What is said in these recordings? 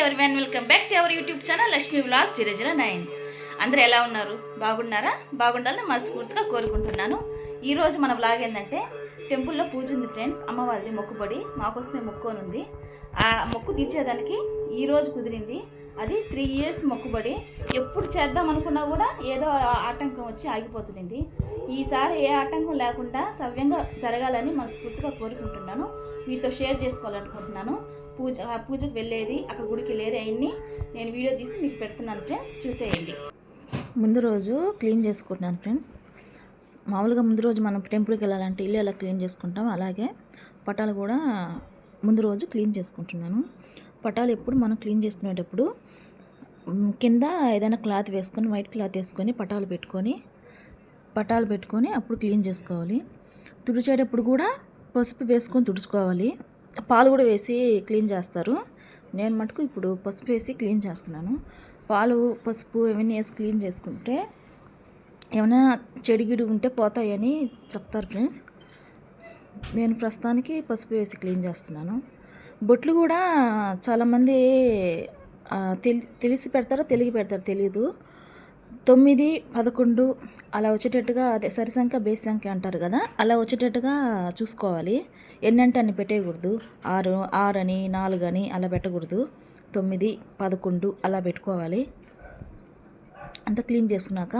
Everyone welcome back to our YouTube channel Lakshmi vlogs 009. అందరూ ఎలా ఉన్నారు? బాగున్నారా? బాగుండాలని మనస్ఫూర్తిగా కోరుకుంటున్నాను. ఈరోజు మన వ్లాగ్ ఏంటంటే టెంపుల్లో పూజ ఉంది ఫ్రెండ్స్. అమ్మవారిది మొక్కుబడి మాకోసమే మొక్కుని ఉంది. ఆ మొక్కు తీర్చేదానికి ఈరోజు కుదిరింది. అది 3 years మొక్కుబడి. ఎప్పుడు చేద్దాం అనుకున్నా కూడా ఏదో ఆటంకం వచ్చి ఆగిపోతుంది. ఈసారి ఏ ఆటంకం లేకుండా సవ్యంగా జరగాలని మనస్ఫూర్తిగా కోరుకుంటున్నాను. మీతో షేర్ చేసుకోవాలనుకుంటున్నాను. పూజకు వెళ్ళేది, అక్కడ గుడికి వెళ్ళేది అవన్నీ నేను వీడియో తీసి మీకు పెడుతున్నాను ఫ్రెండ్స్, చూసేయండి. ముందు రోజు క్లీన్ చేసుకుంటున్నాను ఫ్రెండ్స్. మామూలుగా ముందు రోజు మనం టెంపుల్కి వెళ్ళాలంటే ఇల్లు ఎలా క్లీన్ చేసుకుంటాం, అలాగే పటాలు కూడా ముందు రోజు క్లీన్ చేసుకుంటున్నాను. పటాలు ఎప్పుడు మనం క్లీన్ చేసుకునేటప్పుడు కింద ఏదైనా క్లాత్ వేసుకొని, వైట్ క్లాత్ వేసుకొని పటాలు పెట్టుకొని అప్పుడు క్లీన్ చేసుకోవాలి. తుడిచేటప్పుడు కూడా పసుపు వేసుకొని తుడుచుకోవాలి. పాలు కూడా వేసి క్లీన్ చేస్తారు. నేను మటుకు ఇప్పుడు పసుపు వేసి క్లీన్ చేస్తున్నాను. పాలు, పసుపు ఇవన్నీ వేసి క్లీన్ చేసుకుంటే ఏమైనా చెడిగిడి ఉంటే పోతాయని చెప్తారు ఫ్రెండ్స్. నేను ప్రస్తుతానికి పసుపు వేసి క్లీన్ చేస్తున్నాను. బొట్లు కూడా చాలామంది తెలిసి పెడతారో తెలియ పెడతారో తెలియదు. 9, 11 అలా వచ్చేటట్టుగా, అదే సరి సంఖ్య బేస్ సంఖ్య అంటారు కదా, అలా వచ్చేటట్టుగా చూసుకోవాలి. ఎన్నంటే అన్ని పెట్టేయకూడదు. 6 అని 4 అని అలా పెట్టకూడదు. 9, 11 అలా పెట్టుకోవాలి. అంతా క్లీన్ చేసుకున్నాక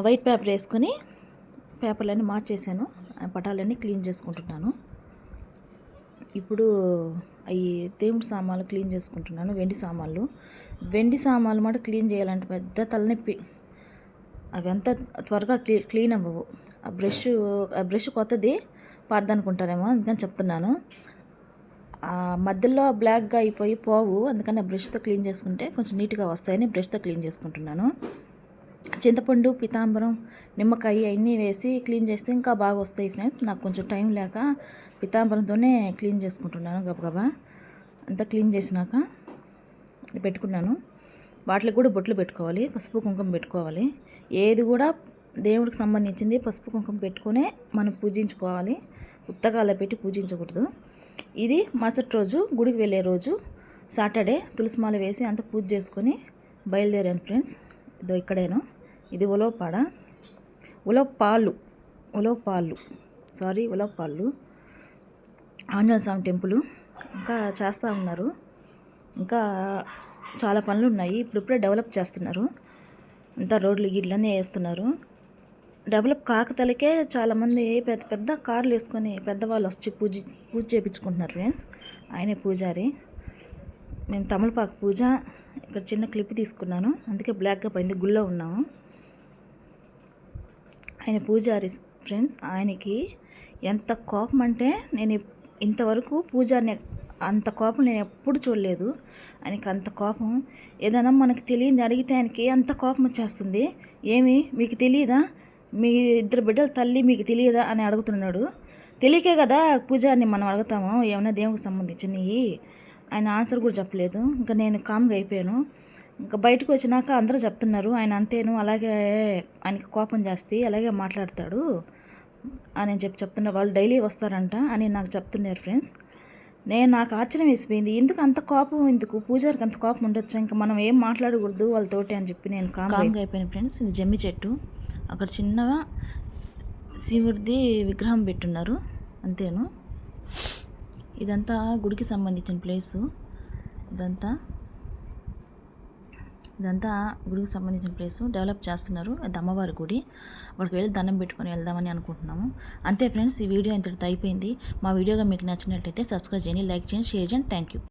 వైట్ పేపర్ వేసుకొని పేపర్లన్నీ మార్చేసాను. పటాలన్నీ క్లీన్ చేసుకుంటున్నాను. ఇప్పుడు అవి దేవుడి సామాన్లు క్లీన్ చేసుకుంటున్నాను. వెండి సామాన్లు మాట క్లీన్ చేయాలంటే పెద్ద తలనొప్పి. అవి అంతా త్వరగా క్లీన్ అవ్వవు. ఆ బ్రష్ కొత్తది పాతదనుకుంటారేమో, అందుకని చెప్తున్నాను. మధ్యలో బ్లాక్గా అయిపోయి పోవు, అందుకని ఆ బ్రష్తో క్లీన్ చేసుకుంటే కొంచెం నీట్గా వస్తాయని బ్రష్తో క్లీన్ చేసుకుంటున్నాను. చింతపండు, పితాంబరం, నిమ్మకాయ అవన్నీ వేసి క్లీన్ చేస్తే ఇంకా బాగా వస్తాయి ఫ్రెండ్స్. నాకు కొంచెం టైం లేక పితాంబరంతోనే క్లీన్ చేసుకుంటున్నాను. గబగబా అంతా క్లీన్ చేసినాక పెట్టుకున్నాను. వాటికి కూడా బొట్లు పెట్టుకోవాలి, పసుపు కుంకుమ పెట్టుకోవాలి. ఏది కూడా దేవుడికి సంబంధించింది పసుపు కుంకుమ పెట్టుకునే మనం పూజించుకోవాలి. ఉత్తగాల పెట్టి పూజించకూడదు. ఇది మరుసటి రోజు గుడికి వెళ్ళే రోజు సాటర్డే తులసిమాల వేసి అంతా పూజ చేసుకొని బయలుదేరాను ఫ్రెండ్స్. ఇదో ఇక్కడేను. ఇది ఉలవపాళ్ళు ఆంజనేయ స్వామి టెంపుల్. ఇంకా చేస్తూ ఉన్నారు. ఇంకా చాలా పనులు ఉన్నాయి. ఇప్పుడిప్పుడే డెవలప్ చేస్తున్నారు. అంతా రోడ్లు గిడ్లన్నీ వేస్తున్నారు. డెవలప్ కాకతలకే చాలామంది పెద్ద పెద్ద కార్లు వేసుకొని పెద్దవాళ్ళు వచ్చి పూజ చేయించుకుంటున్నారు ఫ్రెండ్స్. ఆయనే పూజారి. మేము తమలపాకు పూజ ఇక్కడ చిన్న క్లిప్ తీసుకున్నాను, అందుకే బ్లాక్గా పోయింది. గుళ్ళో ఉన్నాము. ఆయన పూజారి ఫ్రెండ్స్. ఆయనకి ఎంత కోపం అంటే నేను ఇంతవరకు పూజారిని అంత కోపం నేను ఎప్పుడు చూడలేదు. ఆయనకి అంత కోపం. ఏదైనా మనకి తెలియదు అడిగితే ఆయనకి అంత కోపం వచ్చేస్తుంది. ఏమి మీకు తెలియదా, మీ 2 బిడ్డల తల్లి మీకు తెలియదా అని అడుగుతున్నాడు. తెలియకే కదా పూజారిని మనం అడుగుతాము ఏమైనా దేవుడికి సంబంధించినవి. ఆయన ఆన్సర్ కూడా చెప్పలేదు. ఇంకా నేను కామ్గా అయిపోయాను. ఇంకా బయటకు వచ్చినాక అందరూ చెప్తున్నారు ఆయన అంతేను, అలాగే ఆయనకి కోపం జాస్తి, అలాగే మాట్లాడతాడు అని చెప్తున్నారు. వాళ్ళు డైలీ వస్తారంట అని నాకు చెప్తున్నారు ఫ్రెండ్స్. నాకు ఆశ్చర్యం వేసిపోయింది. ఎందుకు అంత కోపం, ఎందుకు పూజారికి అంత కోపం ఉండొచ్చు, ఇంకా మనం ఏం మాట్లాడకూడదు వాళ్ళతోటి అని చెప్పి నేను కామ్గా అయిపోయాను ఫ్రెండ్స్. ఇది జమ్మి చెట్టు. అక్కడ చిన్నగా శివుడిది విగ్రహం పెట్టున్నారు, అంతేను. ఇదంతా గుడికి సంబంధించిన ప్లేసు. ఇదంతా గుడికి సంబంధించిన ప్లేసు. డెవలప్ చేస్తున్నారు. అది అమ్మవారి గుడి. అక్కడికి వెళ్ళి దండం పెట్టుకొని వెళ్దామని అనుకుంటున్నాము. అంతే ఫ్రెండ్స్, ఈ వీడియో ఇంతటితో అయిపోయింది. మా వీడియోగా మీకు నచ్చినట్లయితే సబ్స్క్రైబ్ చేయండి, లైక్ చేయండి, షేర్ చేయండి. Thank you.